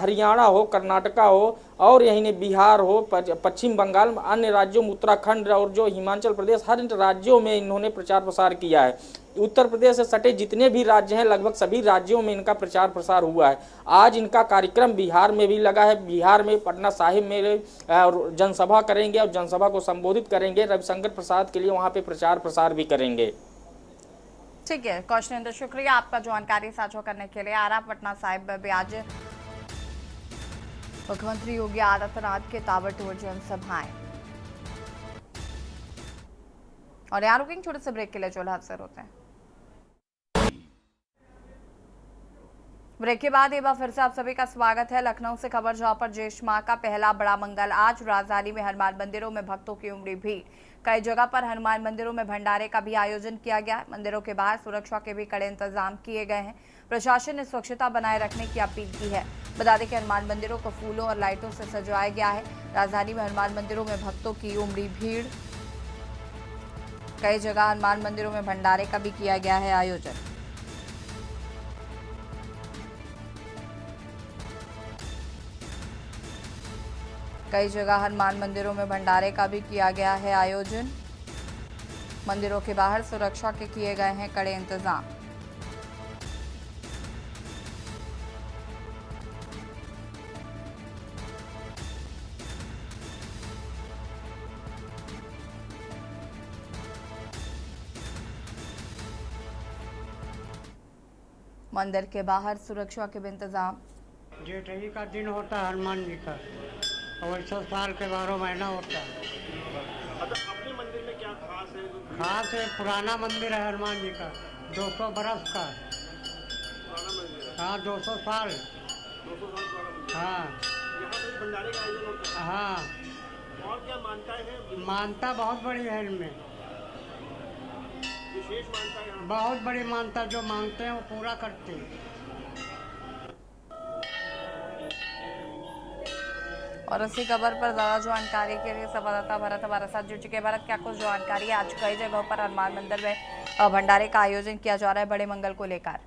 हरियाणा हो, कर्नाटका हो और यही नहीं बिहार हो, पश्चिम बंगाल, अन्य राज्यों में उत्तराखंड और जो हिमाचल प्रदेश, हर राज्यों में इन्होंने प्रचार प्रसार किया है। उत्तर प्रदेश से सटे जितने भी राज्य हैं लगभग सभी राज्यों में इनका प्रचार प्रसार हुआ है। आज इनका कार्यक्रम बिहार में भी लगा है, बिहार में पटना साहिब में जनसभा करेंगे और जनसभा को संबोधित करेंगे। रविशंकर प्रसाद के लिए वहां पे प्रचार प्रसार भी करेंगे। ठीक है कौशलेंद्र, शुक्रिया आपका जानकारी साझा करने के लिए। आरा पटना साहिब में भी आज मुख्यमंत्री योगी आदित्यनाथ के ताबड़तोड़ जनसभाएं। और यहाँ रुकेंगे छोटे से ब्रेक के लिए, जो हादसे होते हैं। ब्रेक के बाद एक बार फिर से आप सभी का स्वागत है। लखनऊ से खबर जहां पर ज्येष्ठ माह का पहला बड़ा मंगल आज राजधानी में हनुमान मंदिरों में भक्तों की उमड़ी भीड़। कई जगह पर हनुमान मंदिरों में भंडारे का भी आयोजन किया गया। मंदिरों के बाहर सुरक्षा के भी कड़े इंतजाम किए गए हैं। प्रशासन ने स्वच्छता बनाए रखने की अपील की है। बता दें कि हनुमान मंदिरों को फूलों और लाइटों से सजाया गया है। राजधानी में हनुमान मंदिरों में भक्तों की उमड़ी भीड़। कई जगह हनुमान मंदिरों में भंडारे का भी किया गया है आयोजन। कई जगह हनुमान मंदिरों में भंडारे का भी किया गया है आयोजन। मंदिरों के बाहर सुरक्षा के किए गए हैं कड़े इंतजाम। मंदिर के बाहर सुरक्षा के भी इंतजाम। जेठई का दिन होता है हनुमान जी का, और 100 साल के 12 महीना होता है। अपने मंदिर में क्या खास है? खास है, पुराना मंदिर है हनुमान जी का, 200 बरस का। पुराना मंदिर है। हाँ, 200 साल। 200 साल पुराना मंदिर। हाँ यहाँ पर भंडारे का आयोजन होता है। हाँ, और क्या मान्यताएं हैं? मानता बहुत बड़ी है इनमें, विशेष मान्यता यहाँ बहुत बड़ी मानता। जो मांगते हैं वो पूरा करते हैं। और इसी खबर पर ज्यादा जानकारी के लिए संवाददाता भरत हमारे साथ जुड़ चुके हैं। भरत, क्या कुछ जानकारी है? आज कई जगहों पर हनुमान मंदिर में भंडारे का आयोजन किया जा रहा है बड़े मंगल को लेकर।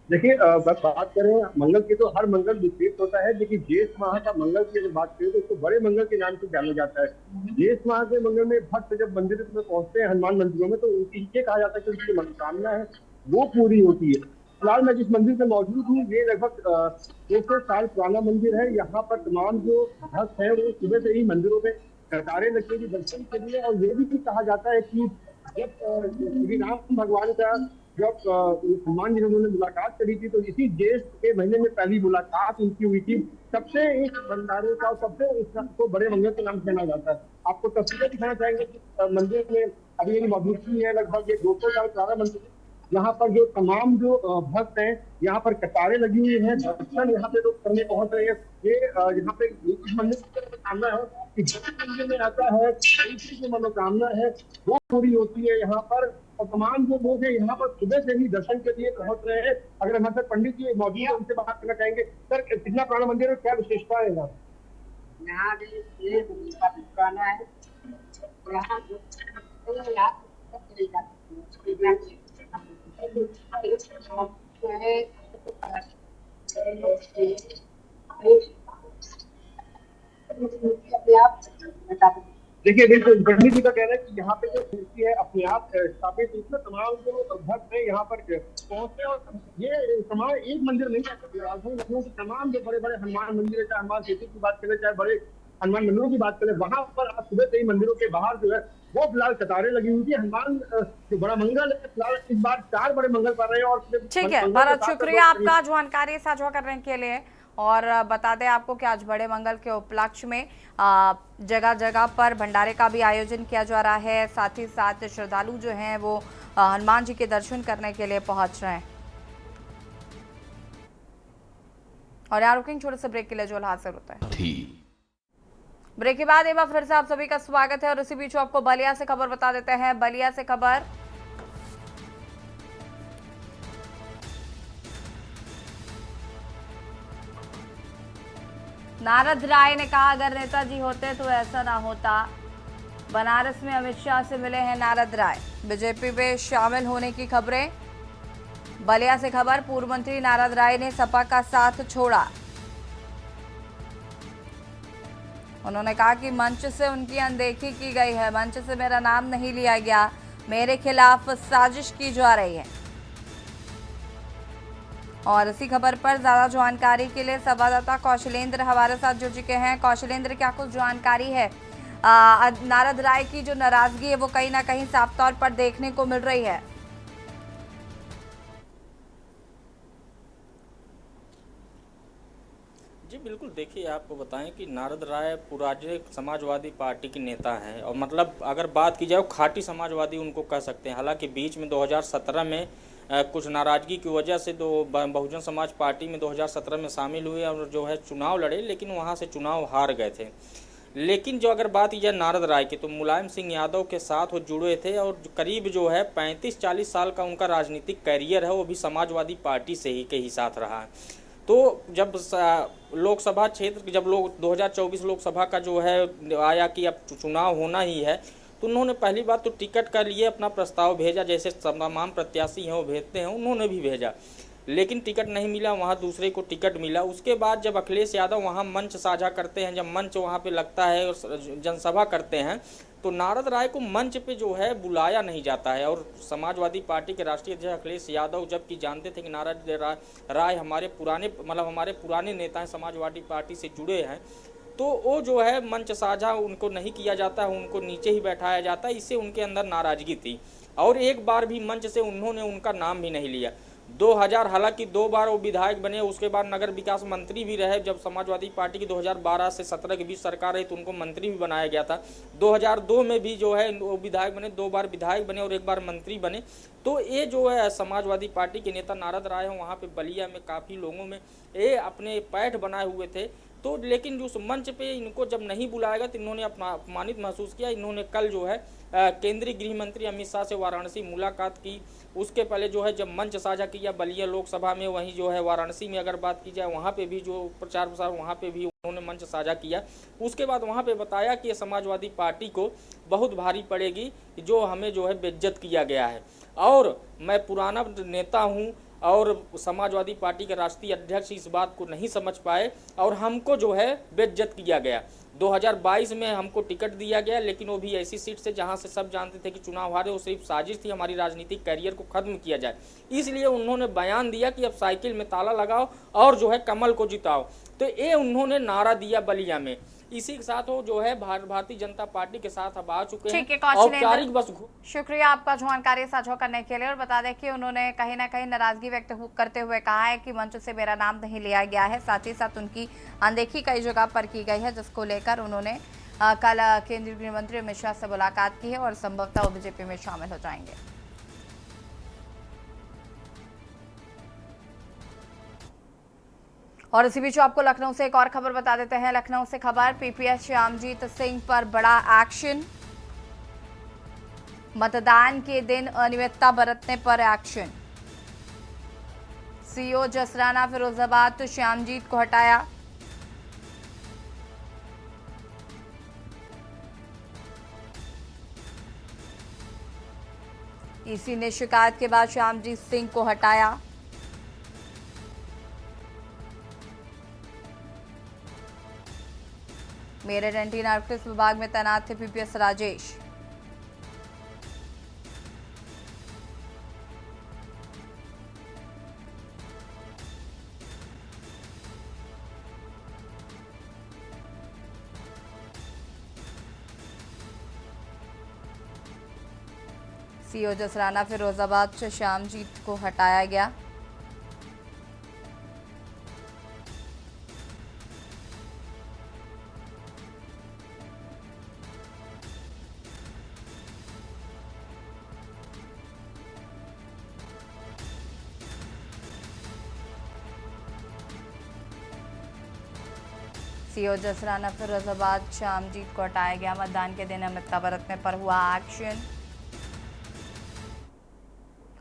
देखिए, बस बात करें मंगल की तो हर मंगल विशेष होता है, लेकिन ज्येष्ठ माह का मंगल की जब बात करें तो उसको बड़े मंगल के नाम से जाना जाता है। ज्येष्ठ माह के मंगल में भक्त जब मंदिर में पहुंचते हैं हनुमान मंदिरों में, तो उनकी ये कहा जाता है कि उनकी मनोकामना है वो पूरी होती है। फिलहाल मैं जिस मंदिर में मौजूद हूँ, ये लगभग 200 साल पुराना मंदिर है। यहाँ पर तमाम जो भक्त हैं वो सुबह से ही मंदिरों में कतारें लगी हुई दर्शन के लिए। और ये भी कहा जाता है कि जब श्री राम भगवान का जब हनुमान जी ने उन्होंने मुलाकात करी थी, तो इसी ज्येष्ठ के महीने में पहली मुलाकात उनकी हुई थी। सबसे इस भंडारे का सबसे इसको बड़े मंगल के नाम से जाना जाता है। आपको तस्वीरें दिखाना चाहेंगे कि मंदिर में अभी मेरी मौजूदगी है, लगभग ये 200 साल पुराना मंदिर है। यहाँ पर जो तमाम जो भक्त हैं, यहाँ पर कतारें लगी हुई हैं, दर्शन यहाँ पे लोग करने पहुंच रहे हैं। ये यहाँ पे इस मंदिर की मनोकामना है कि जिस मंदिर में आता है उनकी जो मनोकामना है वो पूरी होती है यहाँ पर। और तमाम जो लोग हैं यहाँ पर सुबह से ही दर्शन के लिए पहुंच रहे हैं। अगर हमारे साथ पंडित जी मौजूद है, उनसे बात करना चाहेंगे। सर, कितना पुराना मंदिर है, क्या विशेषता है यहाँ? यहाँ ये पुराना है। देखिए, बिल्कुल पंडित जी का कहना है कि यहाँ पे जो मूर्ति है अपने आप स्थापित, इसमें तमाम जो भक्त है यहाँ पर पहुंचते हैं। और ये तमाम एक मंदिर नहीं है, राजधानी लखनऊ के तमाम जो बड़े बड़े हनुमान मंदिर है, चाहे हनुमान सेतु की बात करें, चाहे बड़े हनुमान मंदिरों की बात करें, वहां पर आज सुबह से ही मंदिरों के बाहर जो है वो फिलहाल कतारें लगी हुई थी। हनुमान जो बड़ा मंगल है, फिलहाल इस बार 4 बड़े मंगल कर रहे हैं। और ठीक है भरत, शुक्रिया आपका जानकारी साझा करने के लिए। और बता दें आपको कि आज बड़े मंगल के उपलक्ष्य में जगह जगह पर भंडारे का भी आयोजन किया जा रहा है। साथ ही साथ श्रद्धालु जो हैं वो हनुमान जी के दर्शन करने के लिए पहुंच रहे हैं। और यहाँ रुकेंगे छोटे से ब्रेक के लिए, जो हासिल होता है। ब्रेक के बाद एक बार फिर से आप सभी का स्वागत है। और इसी बीच आपको बलिया से खबर बता देते हैं। बलिया से खबर, नारद राय ने कहा अगर नेताजी होते तो ऐसा ना होता। बनारस में अमित शाह से मिले हैं नारद राय। बीजेपी में शामिल होने की खबरें। बलिया से खबर, पूर्व मंत्री नारद राय ने सपा का साथ छोड़ा। उन्होंने कहा कि मंच से उनकी अनदेखी की गई है, मंच से मेरा नाम नहीं लिया गया, मेरे खिलाफ साजिश की जा रही है। और इसी खबर पर ज्यादा जानकारी के लिए संवाददाता कौशलेंद्र हमारे साथ जुड़ चुके हैं। कौशलेंद्र, क्या कुछ जानकारी है? नारद राय की जो नाराजगी है वो कहीं ना कहीं साफ तौर पर देखने को मिल रही है। जी बिल्कुल, देखिए आपको बताएं कि नारद राय पुराने समाजवादी पार्टी के नेता हैं। और मतलब अगर बात की जाए खाटी समाजवादी उनको कह सकते हैं। हालांकि बीच में 2017 में कुछ नाराजगी की वजह से बहुजन समाज पार्टी में 2017 में शामिल हुए और जो है चुनाव लड़े, लेकिन वहाँ से चुनाव हार गए थे। लेकिन जो अगर बात की जाए नारद राय की, तो मुलायम सिंह यादव के साथ वो जुड़े थे और करीब जो है 35-40 साल का उनका राजनीतिक कैरियर है, वो भी समाजवादी पार्टी से ही के ही साथ रहा है। तो जब लोकसभा क्षेत्र, जब 2024 लोकसभा का जो है आया कि अब चुनाव होना ही है, तो उन्होंने पहली बात तो टिकट के लिए अपना प्रस्ताव भेजा, जैसे तमाम प्रत्याशी हैं वो भेजते हैं, उन्होंने भी भेजा, लेकिन टिकट नहीं मिला, वहाँ दूसरे को टिकट मिला। उसके बाद जब अखिलेश यादव वहाँ मंच साझा करते हैं, जब मंच वहाँ पे लगता है और जनसभा करते हैं, तो नारद राय को मंच पे जो है बुलाया नहीं जाता है। और समाजवादी पार्टी के राष्ट्रीय अध्यक्ष अखिलेश यादव जबकि जानते थे कि नारद राय हमारे पुराने नेता हैं, समाजवादी पार्टी से जुड़े हैं, तो वो जो है मंच साझा उनको नहीं किया जाता है, उनको नीचे ही बैठाया जाता है। इससे उनके अंदर नाराजगी थी और एक बार भी मंच से उन्होंने उनका नाम भी नहीं लिया। 2000 हालांकि 2 बार वो विधायक बने, उसके बाद नगर विकास मंत्री भी रहे। जब समाजवादी पार्टी की 2012 से 17 के बीच सरकार रही तो उनको मंत्री भी बनाया गया था। 2002 में भी जो है वो विधायक बने, 2 बार विधायक बने और 1 बार मंत्री बने। तो ये जो है समाजवादी पार्टी के नेता नारद राय हैं, वहाँ पे बलिया में काफ़ी लोगों में ये अपने पैठ बनाए हुए थे। तो लेकिन उस मंच पे इनको जब नहीं बुलाएगा तो इन्होंने अपना अपमानित महसूस किया। इन्होंने कल जो है केंद्रीय गृह मंत्री अमित शाह से वाराणसी मुलाकात की। उसके पहले जो है जब मंच साझा किया बलिया लोकसभा में, वहीं जो है वाराणसी में अगर बात की जाए वहाँ पे भी जो प्रचार प्रसार वहाँ पे भी उन्होंने मंच साझा किया। उसके बाद वहाँ पे बताया कि समाजवादी पार्टी को बहुत भारी पड़ेगी जो हमें जो है बेइज्जत किया गया है और मैं पुराना नेता हूँ और समाजवादी पार्टी के राष्ट्रीय अध्यक्ष इस बात को नहीं समझ पाए और हमको जो है बेइज्जत किया गया। 2022 में हमको टिकट दिया गया, लेकिन वो भी ऐसी सीट से जहां से सब जानते थे कि चुनाव हारे, वो सिर्फ साजिश थी हमारी राजनीतिक कैरियर को खत्म किया जाए। इसलिए उन्होंने बयान दिया कि अब साइकिल में ताला लगाओ और जो है कमल को जिताओ। तो ये उन्होंने नारा दिया बलिया में। इसी के साथ वो जो है भारतीय जनता पार्टी के साथ अब आ चुके हैं। औपचारिक बस शुक्रिया आपका जानकारी साझा करने के लिए। और बता दें कि उन्होंने कहीं ना कहीं नाराजगी व्यक्त करते हुए कहा है कि मंच से मेरा नाम नहीं लिया गया है। साथ ही साथ उनकी अनदेखी कई जगह पर की गई है, जिसको लेकर उन्होंने कल केंद्रीय गृह मंत्री अमित शाह से मुलाकात की है और संभवतः वो बीजेपी में शामिल हो जाएंगे। और इसी बीच आपको लखनऊ से एक और खबर बता देते हैं। लखनऊ से खबर, पीपीएस श्यामजीत सिंह पर बड़ा एक्शन। मतदान के दिन अनियमितता बरतने पर एक्शन। सीओ जसराना फिरोजाबाद तो श्यामजीत को हटाया। ईसी ने शिकायत के बाद श्यामजीत सिंह को हटाया। मेरठ एंटी नार्कोटिक्स विभाग में तैनात थे पीपीएस राजेश। सीओ जसराना फिरोजाबाद से श्यामजीत को हटाया गया। सीओ जसराना फिरोजाबाद श्यामजीत को हटाया गया। मतदान के दिन अनियमितता बरतने पर हुआ एक्शन।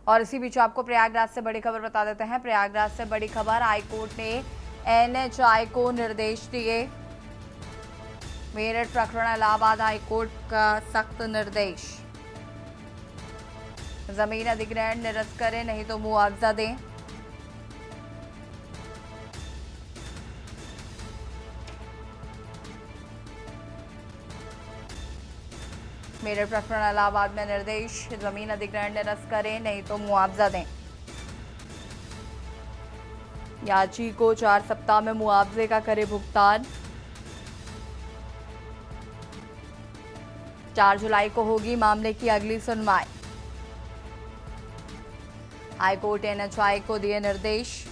और इसी बीच आपको प्रयागराज से बड़ी खबर बता देते हैं। प्रयागराज से बड़ी खबर, हाईकोर्ट ने एनएचआई को निर्देश दिए। मेरठ प्रकरण इलाहाबाद हाईकोर्ट का सख्त निर्देश। जमीन अधिग्रहण निरस्त करें, नहीं तो मुआवजा दें। मेरठ प्रकरण इलाहाबाद में निर्देश, जमीन अधिग्रहण निरस्त करें, नहीं तो मुआवजा दें। याची को 4 सप्ताह में मुआवजे का करे भुगतान। 4 जुलाई को होगी मामले की अगली सुनवाई। हाईकोर्ट एनएचआई को दिए निर्देश।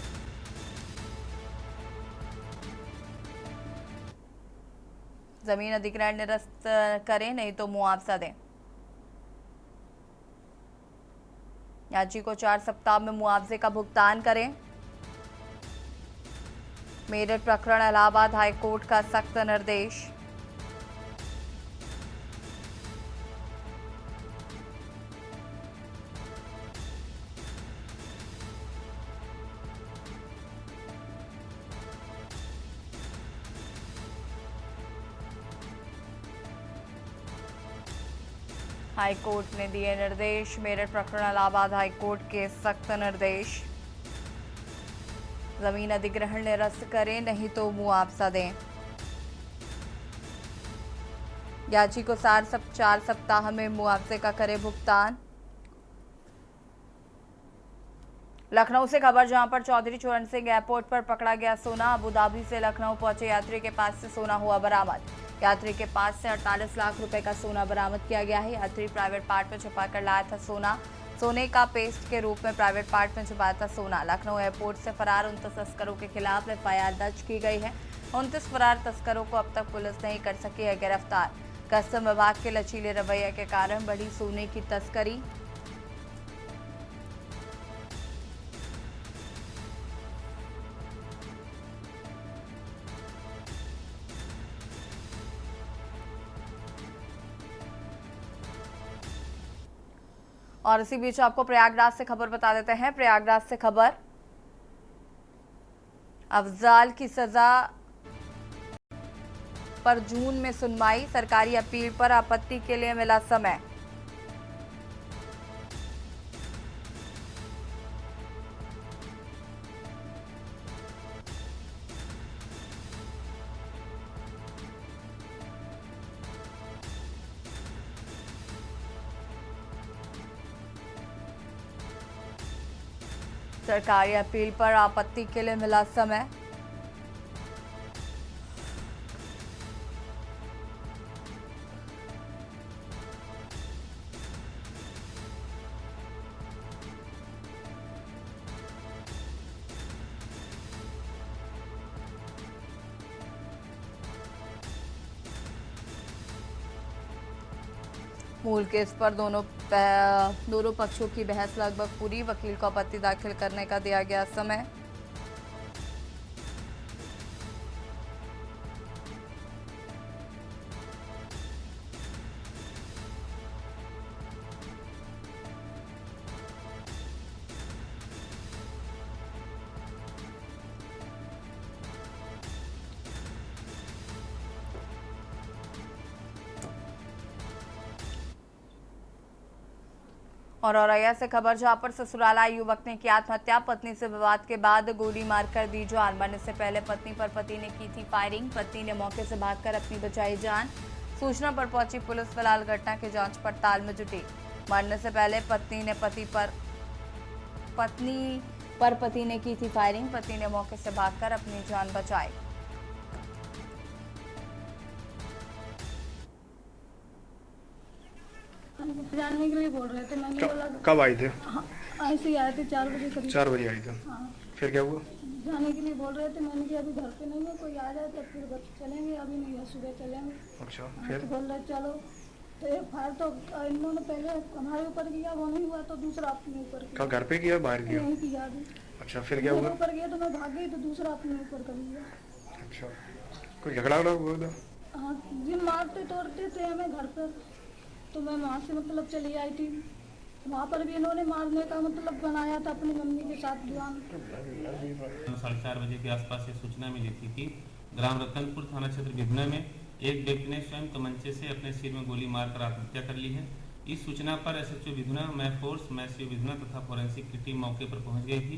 जमीन अधिग्रहण निरस्त करें, नहीं तो मुआवजा दें। याची को 4 सप्ताह में मुआवजे का भुगतान करें। मेरठ प्रकरण इलाहाबाद हाईकोर्ट का सख्त निर्देश। हाईकोर्ट ने दिए निर्देश। मेरठ प्रकरण इलाहाबाद हाईकोर्ट के सख्त निर्देश। जमीन अधिग्रहण निरस्त करें, नहीं तो मुआवजा दें। याची को 4 सप्ताह में मुआवजे का करे भुगतान। लखनऊ से खबर, जहां पर चौधरी चरण सिंह एयरपोर्ट पर पकड़ा गया सोना। अबुधाबी से लखनऊ पहुंचे यात्री के पास से सोना हुआ बरामद। यात्री के पास से 48 लाख रुपए का सोना बरामद किया गया है। यात्री प्राइवेट पार्ट में छुपा कर लाया था सोना। सोने का पेस्ट के रूप में प्राइवेट पार्ट में छुपाया था सोना। लखनऊ एयरपोर्ट से फरार 29 तस्करों के खिलाफ FIR दर्ज की गई है। 29 फरार तस्करों को अब तक पुलिस नहीं कर सकी है गिरफ्तार। कस्टम विभाग के लचीले रवैये के कारण बढ़ी सोने की तस्करी। और इसी बीच आपको प्रयागराज से खबर बता देते हैं। प्रयागराज से खबर, अफजाल की सजा पर जून में सुनवाई। सरकारी अपील पर आपत्ति के लिए मिला समय। सरकारी अपील पर आपत्ति के लिए मिला समय। मूल केस पर दोनों पक्षों की बहस लगभग पूरी। वकील को आपत्ति दाखिल करने का दिया गया समय। और औरैया से खबर, जहां पर ससुराल आए युवक ने की आत्महत्या। पत्नी से विवाद के बाद गोली मारकर दी जान। मरने से पहले पत्नी पर पति ने की थी फायरिंग। पत्नी ने मौके से भागकर अपनी बचाई जान। सूचना पर पहुंची पुलिस फिलहाल घटना की जांच पड़ताल में जुटी। मरने से पहले पत्नी पर पति ने की थी फायरिंग। पति ने मौके से भागकर अपनी जान बचाई। जानने के लिए बोल रहे थे, मैंने बोला कब आए थे? ऐसे ही आए थे 4 बजे करीब। 4 बजे आए थे। हाँ। फिर क्या हुआ? जाने के लिए बोल रहे थे, मैंने कहा अभी घर पे नहीं है, कोई आ जाए तो फिर घर चलेंगे, अभी नहीं है, सुबह चलेंगे। अच्छा, फिर तो बोल रहे चलो। तो एक फायर तो इन्होंने पहले हमारे ऊपर किया, वो नहीं हुआ तो दूसरा अपने ऊपर किया। घर पे किया, बाहर किया? नहीं किया अभी। अच्छा, फिर क्या हुआ? ऊपर गया तो मैं भाग गई, तो दूसरा अपने ऊपर कर लिया। अच्छा, कोई झगड़ा हुआ था? हाँ जी, मारते तोड़ते थे हमें घर पर, तो मैं वहाँ से मतलब चली आई थी। वहाँ पर भी इन्होंने मारने का मतलब बनाया था अपनी मम्मी के साथ बयान। 4:30 बजे के आसपास ये सूचना मिली थी कि ग्राम रतनपुर थाना क्षेत्र विधना में एक व्यक्ति ने स्वयं तमंचे से अपने सिर में गोली मारकर आत्महत्या कर ली है। इस सूचना पर SHO विधना, मैसियो विधना तथा फोरेंसिक की टीम मौके पर पहुंच गई थी।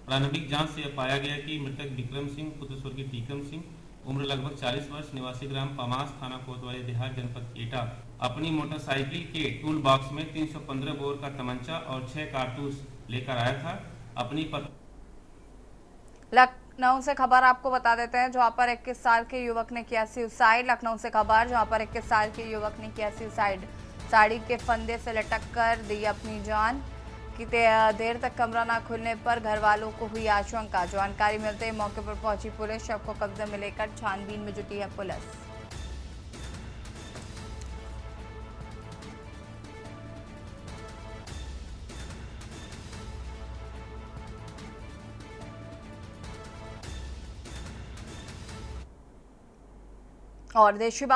प्रारंभिक जांच से यह पाया गया कि मृतक विक्रम सिंह पुत्र स्वर्गीय टीकम सिंह, उम्र लगभग 40 वर्ष, निवासी ग्राम पमास, थाना कोतवाली देहात, जनपद एटा, अपनी मोटरसाइकिल के टूल बॉक्स में 315 बोर का तमंचा और 6 कारतूस लेकर आया था। अपनी लखनऊ से खबर आपको बता देते हैं, जहां पर 21 साल के युवक ने किया सुसाइड। लखनऊ से खबर, जहां पर 21 साल के युवक ने किया सुसाइड। साड़ी के फंदे से लटक कर दी अपनी जान। कि देर तक कमरा न खुलने पर घर वालों को हुई आशंका। जानकारी मिलते ही मौके पर पहुंची पुलिस। शव को कब्जे में लेकर छानबीन में जुटी है पुलिस। और देश की बात